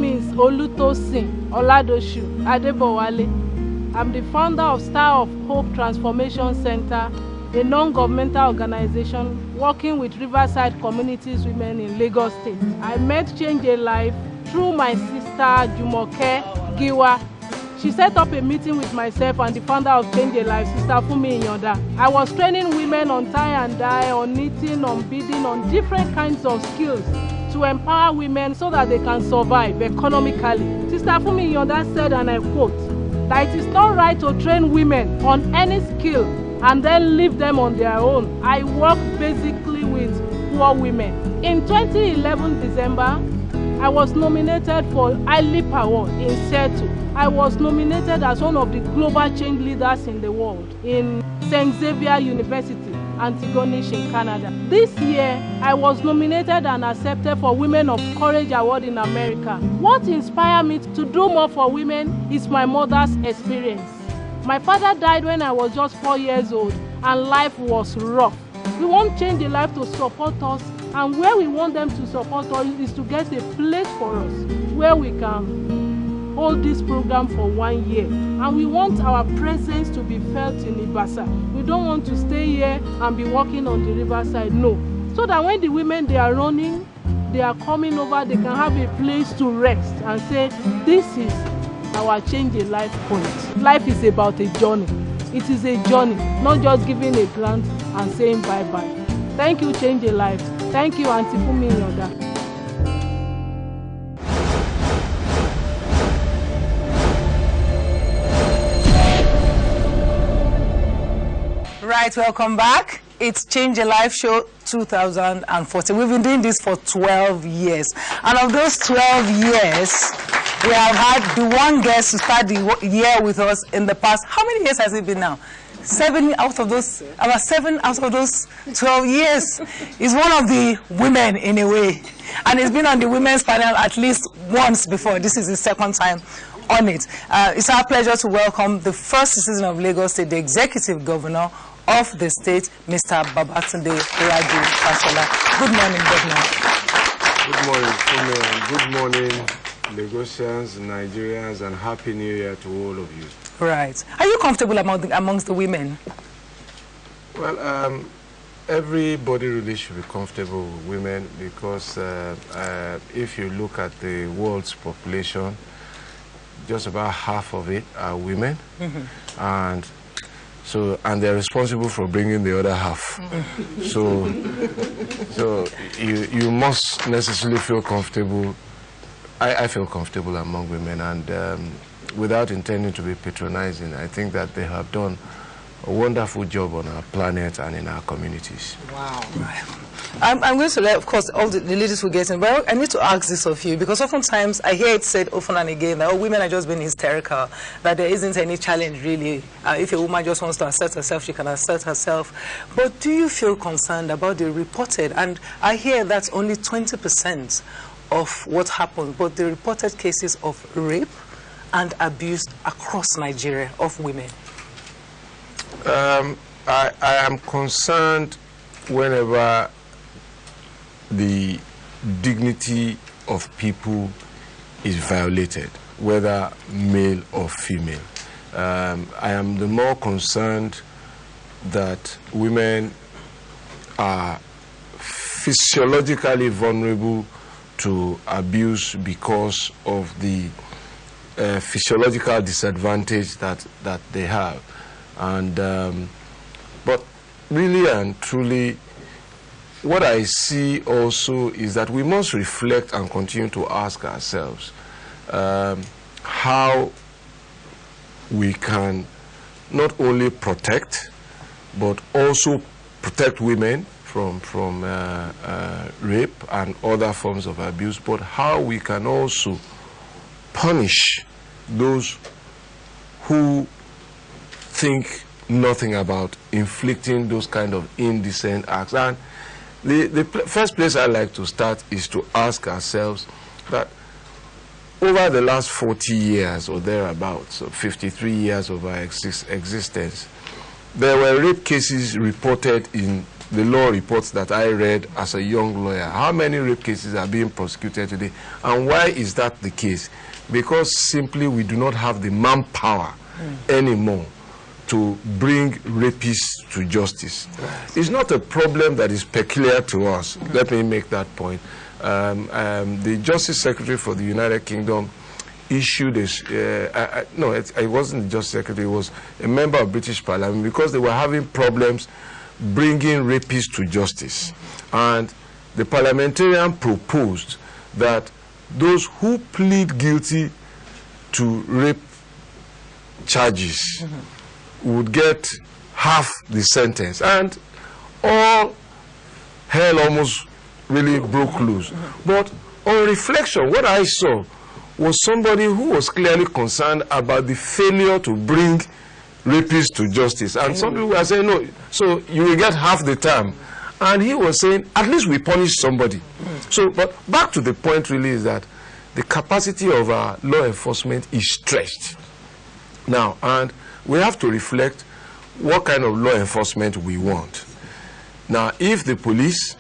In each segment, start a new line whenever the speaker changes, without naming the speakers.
name is Olutosin Oladoshu Adebowale. I'm the founder of Star of Hope Transformation Center, a non-governmental organization working with Riverside Communities Women in Lagos State. I met Change a Life through my sister Jumoke Giwa. She set up a meeting with myself and the founder of Change a Life, Sister Fumi Inyonda. I was training women on tie and dye, on knitting, on beading, on different kinds of skills to empower women so that they can survive economically. Sister Fumi Inyonda said, and I quote, that it is not right to train women on any skill and then leave them on their own. I work basically with poor women. In 2011 December, I was nominated for ILIP Award in Seattle. I was nominated as one of the global change leaders in the world in St. Xavier University, Antigonish in Canada. This year, I was nominated and accepted for Women of Courage Award in America. What inspired me to do more for women is my mother's experience. My father died when I was just 4 years old and life was rough. We want Change a Life to support us, and where we want them to support us is to get a place for us where we can hold this program for 1 year. And we want our presence to be felt in Ibasa. We don't want to stay here and be working on the riverside, no. So that when the women they are running, they are coming over, they can have a place to rest and say, this is our Change a Life point. Life is about a journey. It is a journey, not just giving a grant and saying bye-bye. Thank you, Change a Life. Thank you, Auntie Fumi Inyonda.
Right, welcome back. It's Change a Life Show 2014. We've been doing this for 12 years. And of those 12 years, we have had the one guest to start the year with us in the past. How many years has it been now? 7 out of those, about 7 out of those 12 years. Is one of the women in a way. And he's been on the women's panel at least once before. This is his second time on it. It's our pleasure to welcome the first citizen of Lagos State, the executive governor of the state, Mr. Babatunde Raji Fashola. Good morning, Governor. Good morning, Fumi, and good morning, Lagosians, Nigerians, and Happy New Year to all of you. Right. Are you comfortable amongst the women?
Well, everybody really should be comfortable with women because if you look at the world's population, just about half of it are women, and they're responsible for bringing the other half. So you must necessarily feel comfortable. I feel comfortable among women, and without intending to be patronizing, I think that they have done a wonderful job on our planet and in our communities. Wow.
I'm going to let, of course, all the ladies will get in, but I need to ask this of you, because oftentimes I hear it said often and again that women are just being hysterical, that there isn't any challenge really. If a woman just wants to assert herself, she can assert herself. But do you feel concerned about the reported, and I hear that's only 20% of what happened, but the reported cases of rape and abuse across Nigeria of women?
I am concerned whenever the dignity of people is violated, whether male or female. I am the more concerned that women are physiologically vulnerable to abuse because of the physiological disadvantage that they have. And but really and truly, what I see also is that we must reflect and continue to ask ourselves how we can not only protect but also protect women from rape and other forms of abuse, but how we can also punish those who think nothing about inflicting those kind of indecent acts. And the first place I like to start is to ask ourselves that over the last 40 years or thereabouts, so 53 years of our existence, there were rape cases reported in the law reports that I read as a young lawyer. How many rape cases are being prosecuted today? And why is that the case? Because simply we do not have the manpower anymore to bring rapists to justice. It's not a problem that is peculiar to us. Let me make that point. The Justice Secretary for the United Kingdom issued this, no, it wasn't the Justice Secretary, it was a member of British Parliament, because they were having problems bringing rapists to justice. And the parliamentarian proposed that those who plead guilty to rape charges would get half the sentence. And all hell almost really broke loose. But on reflection, what I saw was somebody who was clearly concerned about the failure to bring rapists to justice. And some people were saying, no, so you will get half the time. And he was saying, at least we punish somebody. So, but back to the point really is that the capacity of our law enforcement is stretched now, and we have to reflect what kind of law enforcement we want. Now, if the police,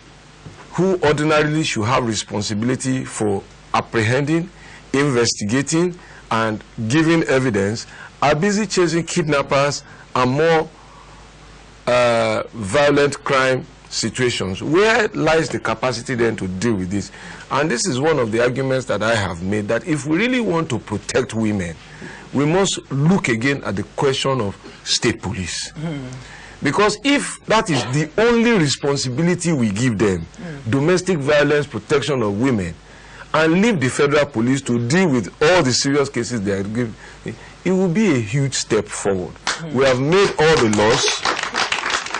who ordinarily should have responsibility for apprehending, investigating, and giving evidence, are busy chasing kidnappers and more violent crime situations, where lies the capacity then to deal with this? And this is one of the arguments that I have made, that if we really want to protect women, we must look again at the question of state police. Because if that is the only responsibility we give them, domestic violence, protection of women, and leave the federal police to deal with all the serious cases they are giving, it will be a huge step forward. We have made all the laws.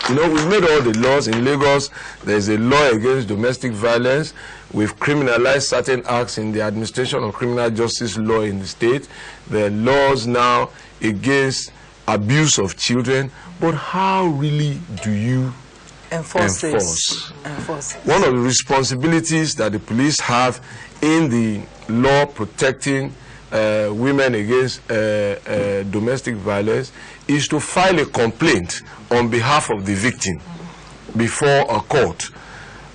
You know, we've made all the laws. In Lagos, there's a law against domestic violence. We've criminalized certain acts in the administration of criminal justice law in the state. There are laws now against abuse of children. But how really do you enforce? One of the responsibilities that the police have in the law protecting women against domestic violence is to file a complaint on behalf of the victim before a court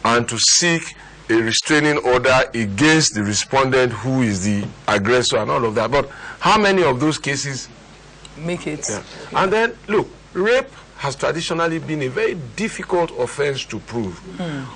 and to seek a restraining order against the respondent who is the aggressor and all of that. But how many of those cases
make it?
Yeah. And then, look, rape has traditionally been a very difficult offense to prove,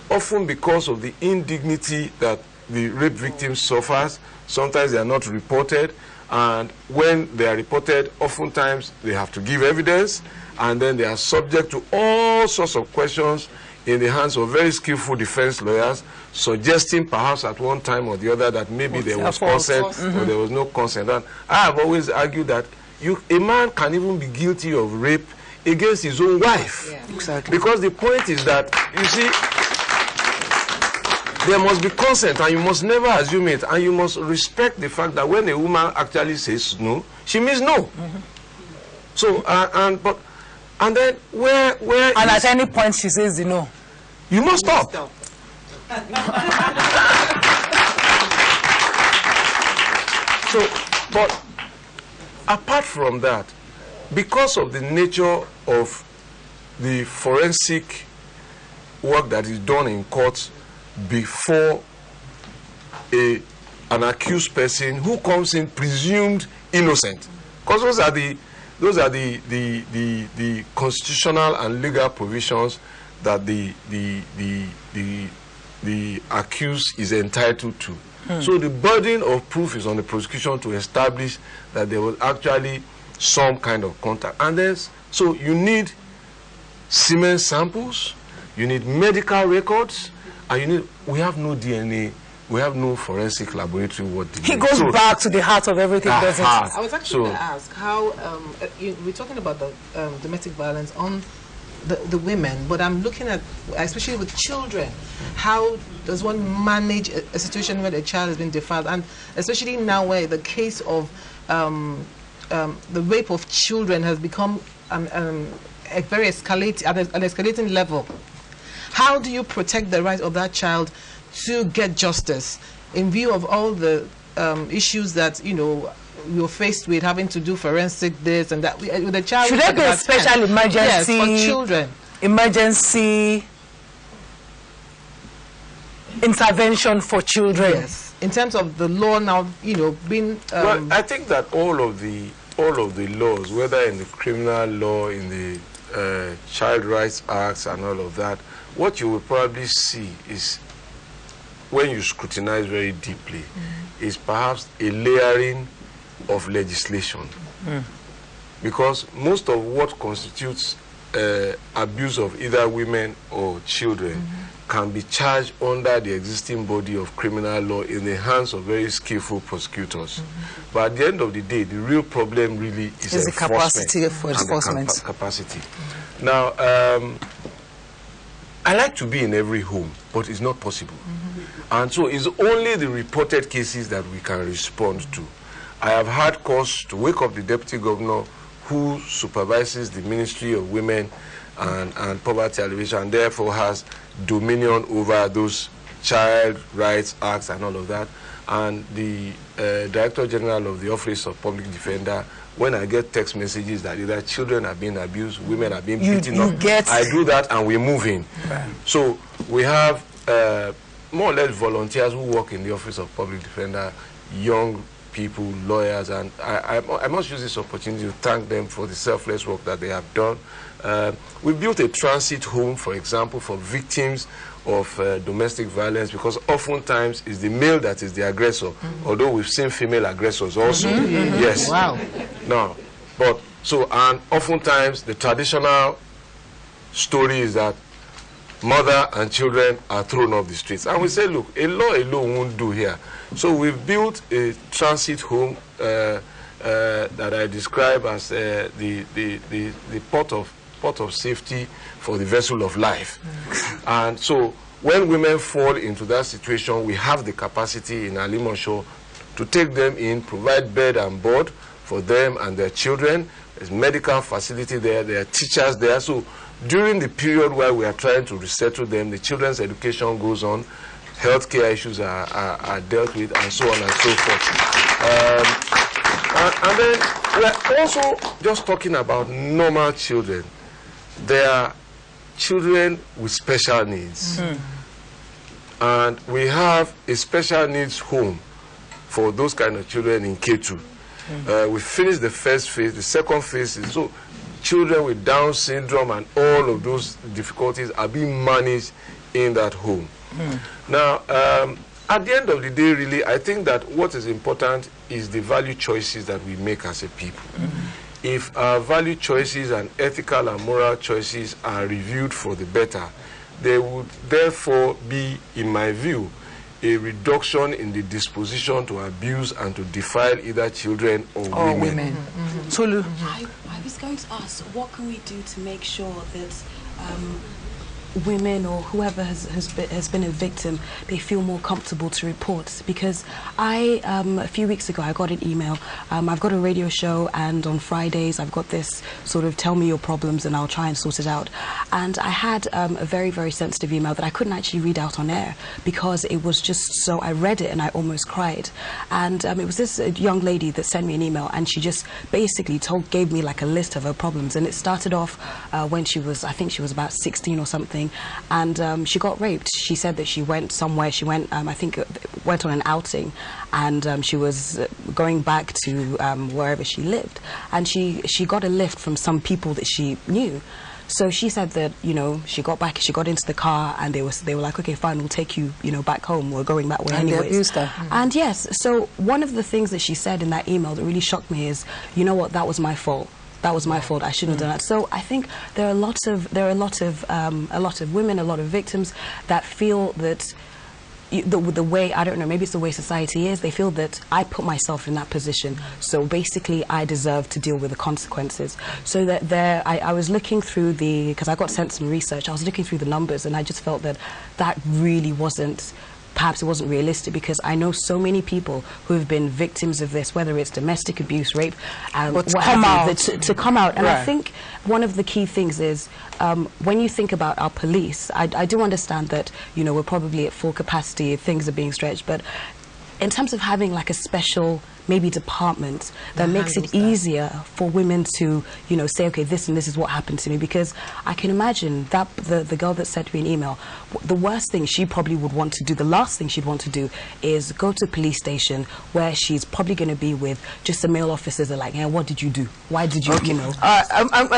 often because of the indignity that the rape victim suffers. Sometimes they are not reported, and when they are reported, oftentimes they have to give evidence, and then they are subject to all sorts of questions in the hands of very skillful defense lawyers, suggesting perhaps at one time or the other that maybe there was consent or there was no consent. And I have always argued that a man can even be guilty of rape against his own wife.
Yeah. Exactly.
Because the point is that, you see, there must be consent, and you must never assume it, and you must respect the fact that when a woman actually says no, she means no. So, and then where
and at any point she says no,
you must stop. So, but apart from that, because of the nature of the forensic work that is done in courts before an accused person who comes in presumed innocent, because those are the constitutional and legal provisions that the accused is entitled to. So the burden of proof is on the prosecution to establish that there was actually some kind of contact. And then, so you need semen samples, you need medical records, and we have no DNA, we have no forensic laboratory.
He goes back to the heart of everything, doesn't he?
I was actually going to ask how, we're talking about the domestic violence on the women, but I'm looking at, especially with children, how does one manage a situation where the child has been defiled, and especially now where the case of the rape of children has become a very escalating level. How do you protect the right of that child to get justice in view of all the issues that, you know, you're faced with having to do forensic this and that with a child.
Should there be a special emergency?
Yes, for children.
Emergency intervention for children.
Yes, in terms of the law now, you know, being.
Well, I think that all of the laws, whether in the criminal law, in the Child Rights Acts, and all of that, what you will probably see is, when you scrutinize very deeply, is perhaps a layering of legislation. Because most of what constitutes abuse of either women or children can be charged under the existing body of criminal law in the hands of very skillful prosecutors. But at the end of the day, the real problem really is
the capacity for enforcement.
Capacity. Now, I like to be in every home, but it's not possible. And so it's only the reported cases that we can respond to. I have had cause to wake up the Deputy Governor who supervises the Ministry of Women and Poverty Alleviation, and therefore has dominion over those Child Rights Acts and all of that, and the Director General of the Office of Public Defender. When I get text messages that either children are being abused, women are being beaten up, I do that and we move in. Right. So we have more or less volunteers who work in the Office of Public Defender, young people, lawyers, and I must use this opportunity to thank them for the selfless work that they have done. We built a transit home, for example, for victims of domestic violence, because oftentimes it's the male that is the aggressor, although we've seen female aggressors also. Yes.
Wow.
No, but so, and oftentimes the traditional story is that mother and children are thrown off the streets, and we say, look, a law alone won't do here. So we've built a transit home that I describe as the port of safety for the vessel of life. And so when women fall into that situation, we have the capacity in Alimosho to take them in, provide bed and board for them and their children. There's medical facility there, there are teachers there. So during the period where we are trying to resettle them, the children's education goes on, healthcare issues are dealt with, and so on and so forth. And then we're also just talking about normal children. There are children with special needs. And we have a special needs home for those kind of children in Ketu. We finished the first phase. The second phase is so children with Down syndrome and all of those difficulties are being managed in that home. Now, at the end of the day, really, I think that what is important is the value choices that we make as a people. If our value choices and ethical and moral choices are reviewed for the better, there would therefore be, in my view, a reduction in the disposition to abuse and to defile either children or women.
Tolu.
I was going to ask, what can we do to make sure that women or whoever has been a victim, they feel more comfortable to report? Because a few weeks ago I got an email. I've got a radio show, and on Fridays I've got this sort of tell me your problems and I'll try and sort it out. And I had a very, very sensitive email that I couldn't actually read out on air because it was just so, I read it and I almost cried. And it was this young lady that sent me an email, and she just basically gave me like a list of her problems. And it started off when she was, I think she was about 16 or something. And she got raped. She said that she went somewhere. She went, I think, went on an outing, and she was going back to wherever she lived. And she got a lift from some people that she knew. So she said that, you know, she got into the car, and they were like, okay, fine, we'll take you, you know, back home. We're going that way anyways.
And they abused her.
And yes, so one of the things that she said in that email that really shocked me is, you know what, that was my fault. That was my fault. I shouldn't have done that. So I think there are a lot of women, a lot of victims that feel that the way, I don't know, maybe it's the way society is. They feel that I put myself in that position, so basically I deserve to deal with the consequences. So that I was looking through because I got sent some research. I was looking through the numbers, and I just felt that really wasn't. Perhaps it wasn't realistic, because I know so many people who have been victims of this, whether it's domestic abuse, rape, to come out. And I think one of the key things is when you think about our police, I do understand that, you know, we're probably at full capacity, things are being stretched, but in terms of having like a special maybe department that makes it easier for women to, you know, say, okay, this and this is what happened to me? Because I can imagine that the girl that sent me an email, the worst thing she probably would want to do, the last thing she'd want to do is go to a police station where she's probably going to be with just the male officers that are like, hey, what did you do? Why did you, you know?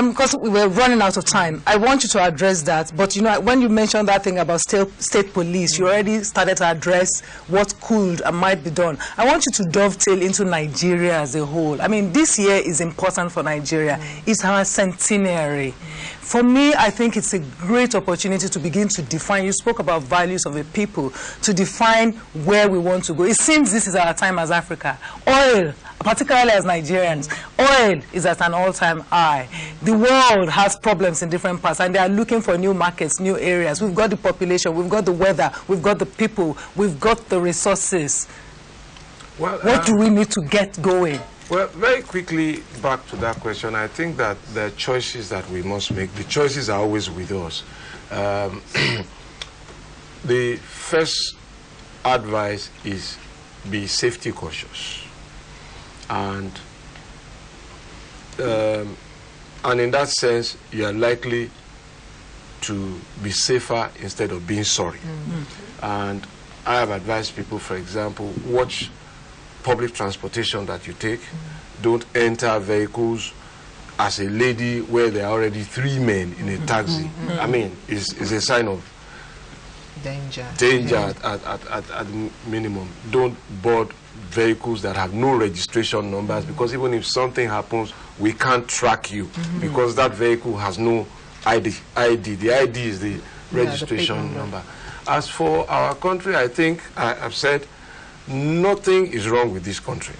Because we were running out of time, I want you to address that. But, you know, when you mentioned that thing about state police, you already started to address what could and might be done. I want you to dovetail into Nigeria as a whole. I mean, this year is important for Nigeria. It's our centenary. For me, I think it's a great opportunity to begin to define. You spoke about values of a people, to define where we want to go. It seems this is our time as Africa. Oil, particularly as Nigerians, oil is at an all-time high. The world has problems in different parts, and they are looking for new markets, new areas. We've got the population, we've got the weather, we've got the people, we've got the resources.
Well,
what do we need to get going?
Well, very quickly back to that question, I think that the choices that we must make, the choices are always with us. The first advice is be safety cautious. And in that sense, you are likely to be safer instead of being sorry. And I have advised people, for example, watch public transportation that you take. Don't enter vehicles as a lady where there are already 3 men in a taxi. I mean, it's a sign of danger at minimum. Don't board vehicles that have no registration numbers, because even if something happens, we can't track you because that vehicle has no ID. The ID is the registration number. As for our country, I think I've said nothing is wrong with this country.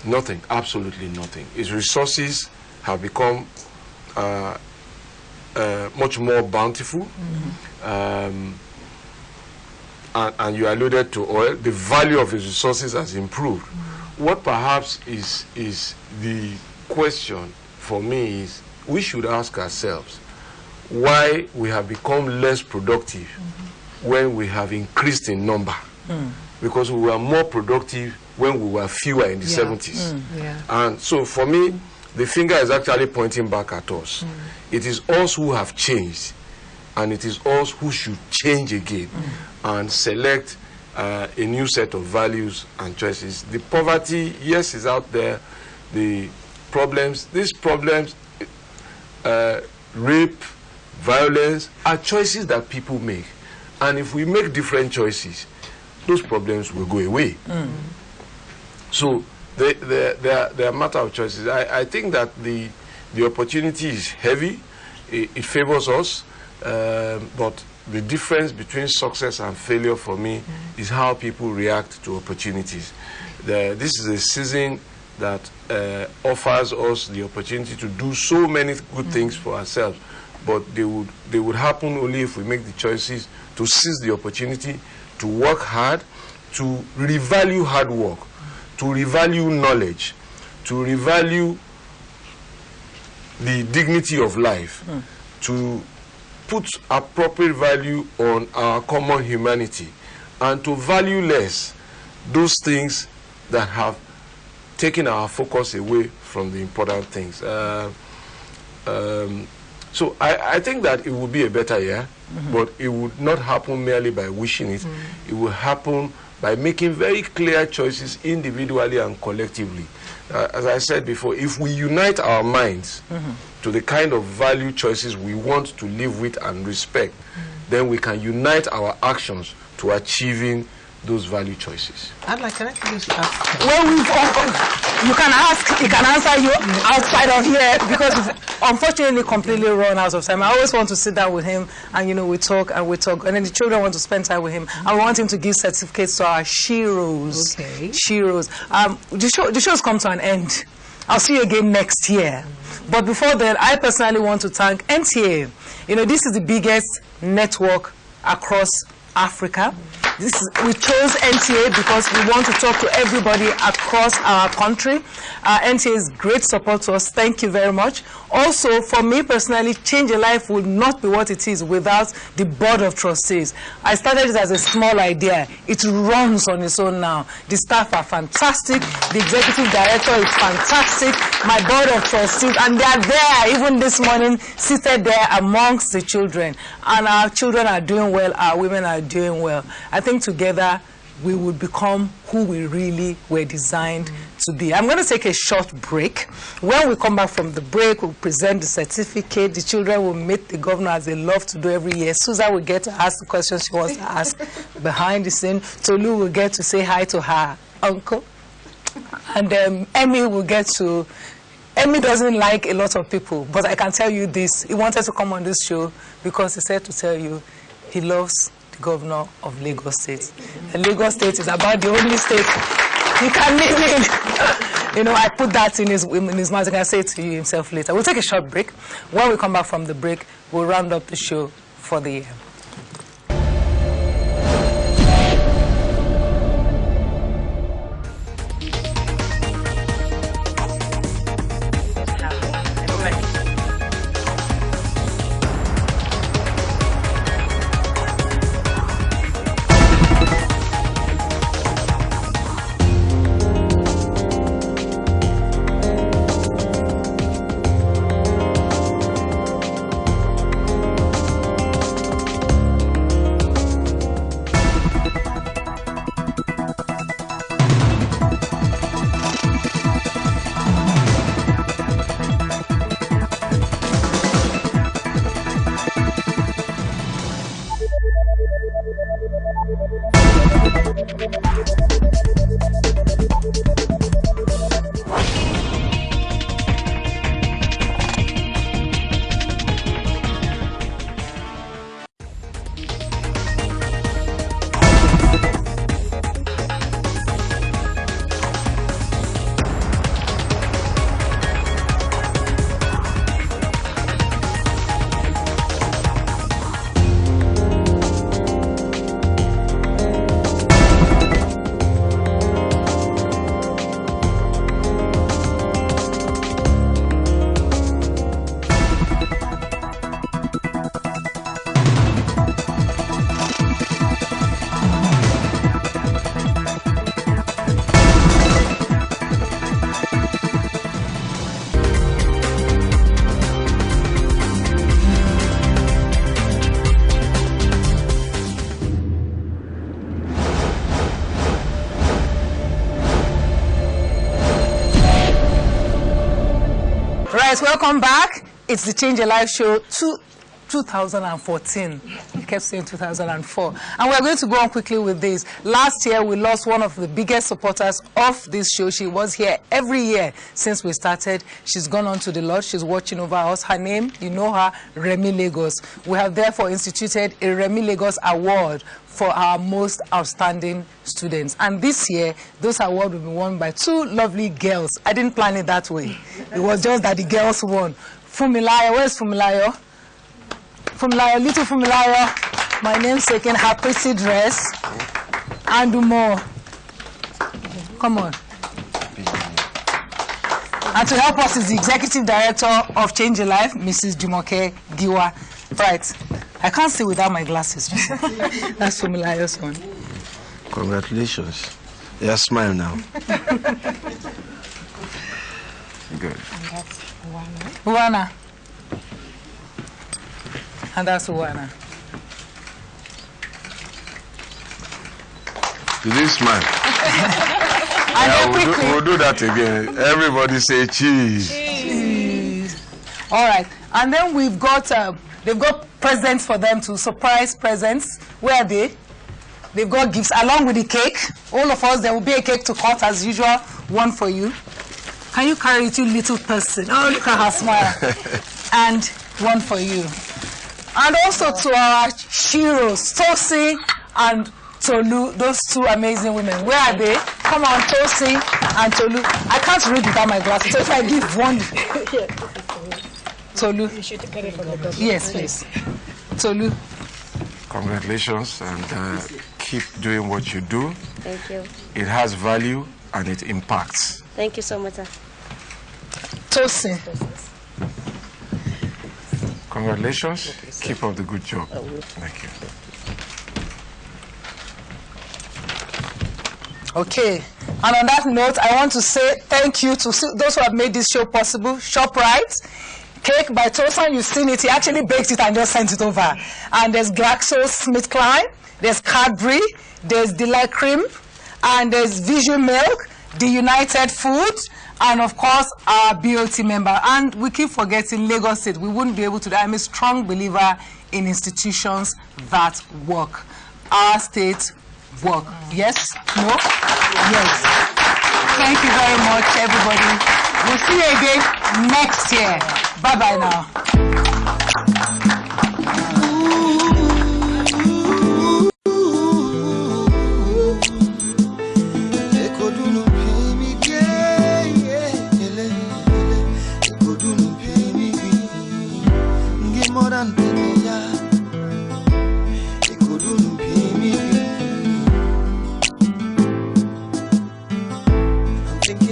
Nothing, absolutely nothing. Its resources have become much more bountiful. And you alluded to oil. The value of its resources has improved. What perhaps is the question for me is, we should ask ourselves why we have become less productive when we have increased in number. Because we were more productive when we were fewer in the 70s. And so for me, the finger is actually pointing back at us. It is us who have changed, and it is us who should change again and select a new set of values and choices. The poverty, yes, is out there. The problems, these problems, rape, violence, are choices that people make. And if we make different choices, those problems will go away. So they are a matter of choices. I think that the opportunity is heavy. It favors us, but the difference between success and failure for me is how people react to opportunities. This is a season that offers us the opportunity to do so many good things for ourselves, but they would happen only if we make the choices to seize the opportunity, to work hard, to revalue hard work, to revalue knowledge, to revalue the dignity of life, to put appropriate value on our common humanity, and to value less those things that have taken our focus away from the important things. So I think that it would be a better year, but it would not happen merely by wishing it. It will happen by making very clear choices individually and collectively. As I said before, if we unite our minds to the kind of value choices we want to live with and respect, then we can unite our actions to achieving those value choices.
Can I just ask?
Well, you can ask, he can answer you outside of here, because unfortunately completely run out of time. I always want to sit down with him and, you know, we talk, and then the children want to spend time with him. I want him to give certificates to our sheroes.
Okay.
Sheroes. The show's come to an end. I'll see you again next year. But before then, I personally want to thank NTA. You know, this is the biggest network across Africa. we chose NTA because we want to talk to everybody across our country. NTA is great support to us. Thank you very much. Also, for me personally, Change a Life would not be what it is without the Board of Trustees. I started it as a small idea. It runs on its own now. The staff are fantastic. The executive director is fantastic. My Board of Trustees, and they are there even this morning, seated there amongst the children. And our children are doing well, our women are doing well. I think together we will become who we really were designed to be. I'm going to take a short break. When we come back from the break, we'll present the certificate. The children will meet the governor as they love to do every year. Susan will get to ask the questions she wants to ask behind the scene. Tolu will get to say hi to her uncle. And Emmy will get to... Emmy doesn't like a lot of people, but I can tell you this. He wanted to come on this show because he said to tell you he loves the governor of Lagos State. And Lagos State is about the only state he can live in. You know, I put that in his mouth. I can say it to you himself later. We'll take a short break. When we come back from the break, we'll round up the show for the year. Welcome back. It's the Change a Life show 2014. I kept saying 2004. And we're going to go on quickly with this. Last year, we lost one of the biggest supporters of this show. She was here every year since we started. She's gone on to the Lord. She's watching over us. Her name, you know her, Remi Lagos. We have therefore instituted a Remi Lagos Award for our most outstanding students. And this year, those awards will be won by two lovely girls. I didn't plan it that way. It was just that the girls won. Fumilayo, where's Fumilayo? Fumilayo, little Fumilayo, my namesake in her pretty dress. And more. Come on. And to help us is the Executive Director of Change a Life, Mrs. Jumoke Giwa. Right. I can't see without my glasses. That's Fumilayo's one.
Congratulations. Yeah, smile now. Good.
And that's Uwana. And that's Uwana.
Did you smile? Yeah, we'll do that again. Everybody say cheese.
Cheese. All right. And then we've got, they've got presents for them too, surprise presents. Where are they? They've got gifts along with the cake. All of us, there will be a cake to cut as usual. One for you. Can you carry it, you little person? Oh, look at her smile. And one for you. And also to our heroes, Tosi and Tolu, those two amazing women. Where are they? Come on, Tosi and Tolu. I can't read without my glasses, so if I give one... Tolu. Yes, please. Tolu.
Congratulations and keep doing what you do.
Thank you.
It has value and it impacts.
Thank you so much, sir.
Tosin.
Congratulations. Keep up the good job. Thank you.
Okay. And on that note, I want to say thank you to those who have made this show possible. ShopRite, cake by Tosin, you've seen it. He actually baked it and just sent it over. And there's GlaxoSmithKline, there's Cadbury, there's Delight Cream, and there's Vision Milk, the United Foods, and of course our BOT member. And we keep forgetting Lagos State. We wouldn't be able to do. I'm a strong believer in institutions that work. Our state work. Yes? No? Yes. Thank you very much, everybody. We'll see you again next year. Bye-bye now.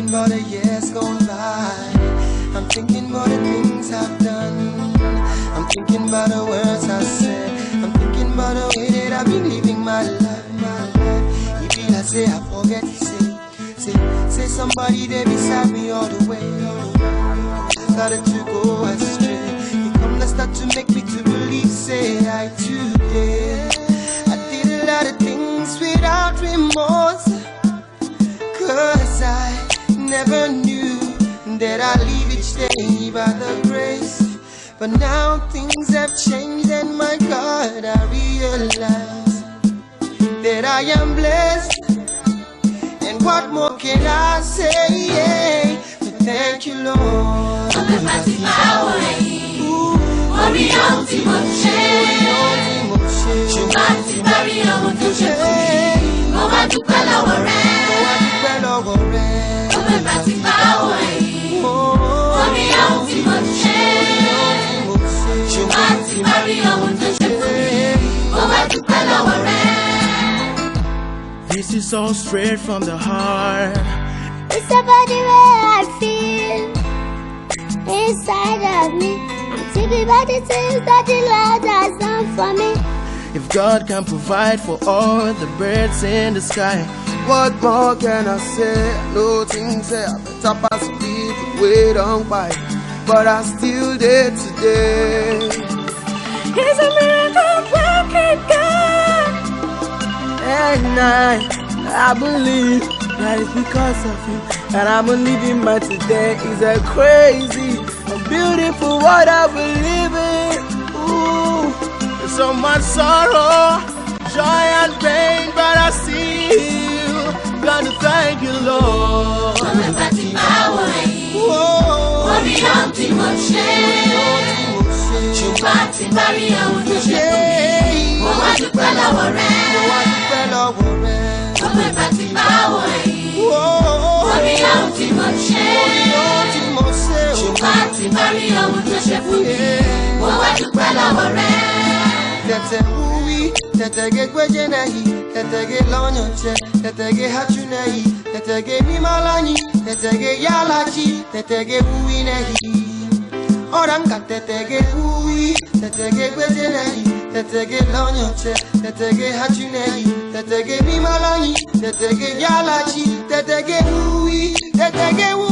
About the years gone by, I'm thinking about the things I've done. I'm thinking about the words I said. I'm thinking about the way that I've been living my life, my life. You feel I say I forget to say somebody there beside me all the way, started to go astray. You come to start to make me to believe, say I today. I did a lot of things without remorse, 'cause I never knew that I live each day by the grace. But now things have changed and my God, I realize that I am blessed. And what more can I say? But thank you, Lord.
This is all straight from the heart.
It's about the way I feel inside of me. I'm thinking about the things that the Lord has done for me.
If God can provide for all the birds in the sky, what more can I say? No things say I better pass the people wait on by, but I still there today.
He's a miracle working God.
And I believe that it's because of you that I'm living my today. Is a crazy and beautiful what I believe in. Ooh, there's so much sorrow, joy and pain, but I see you. Gotta thank you, Lord.
Tetege kwejenehi, tetege lonyoche, tetege hachunehi, tetege mimalani, tetege yalachi, tetege uinehi. Oranga tetege ui, tetege kwejenehi, tetege lonyoche, tetege hachunehi, tetege mimalani, tetege yalachi, tetege ui, tetege ui.